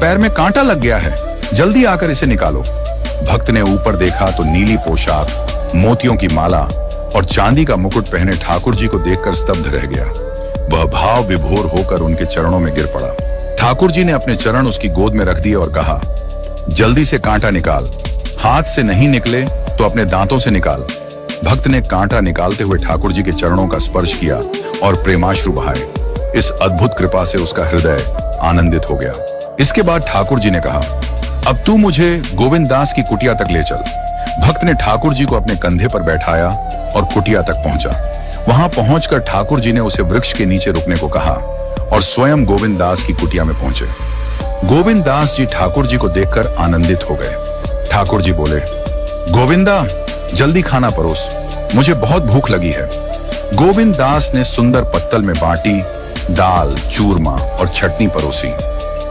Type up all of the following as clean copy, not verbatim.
पैर में कांटा लग गया है, जल्दी आकर इसे निकालो। भक्त ने ऊपर देखा तो नीली पोशाक, मोतियों की माला और चांदी का मुकुट पहने ठाकुर जी को देखकर स्तब्ध रह गया। वह भाव विभोर होकर उनके चरणों में गिर पड़ा। ठाकुर जी ने अपने चरण उसकी गोद में रख दिए और कहा, जल्दी से कांटा निकाल, हाथ से नहीं निकले तो अपने दांतों से निकाल। भक्त ने कांटा निकालते हुए ठाकुर जी के चरणों का स्पर्श किया और प्रेमाश्रु बहाए। इस अद्भुत कृपा से उसका हृदय आनंदित हो गया। इसके बाद ठाकुर जी ने कहा, अब तू मुझे गोविंद दास की कुटिया तक ले चल। भक्त ने ठाकुर जी को अपने कंधे पर बैठाया और कुटिया तक पहुंचा। वहां पहुंचकर ठाकुर जी ने उसे वृक्ष के नीचे रुकने को कहा और स्वयं गोविंद दास की कुटिया में पहुंचे। गोविंद दास जी ठाकुर जी को देखकर आनंदित हो गए। ठाकुर जी बोले, गोविंदा, जल्दी खाना परोस, मुझे बहुत भूख लगी है। गोविंद दास ने सुंदर पत्तल में बाटी, दाल, चूरमा और चटनी परोसी।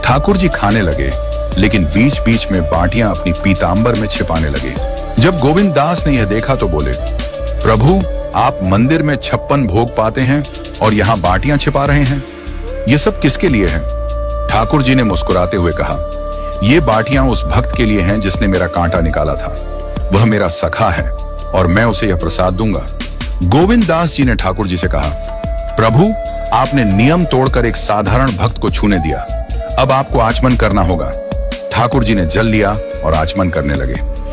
ठाकुर जी खाने लगे, लेकिन बीच बीच में बाटियां अपनी पीतांबर में छिपाने लगे। जब गोविंद दास ने यह देखा तो बोले, प्रभु, आप मंदिर में 56 भोग पाते हैं और यहाँ बाटियां छिपा रहे हैं, ये सब किसके लिए है? ठाकुर जी ने मुस्कुराते हुए कहा, ये बाटियां उस भक्त के लिए हैं जिसने मेरा कांटा निकाला था। वह मेरा सखा है और मैं उसे यह प्रसाद दूंगा। गोविंद दास जी ने ठाकुर जी से कहा, प्रभु, आपने नियम तोड़कर एक साधारण भक्त को छूने दिया, अब आपको आचमन करना होगा। ठाकुर जी ने जल लिया और आचमन करने लगे।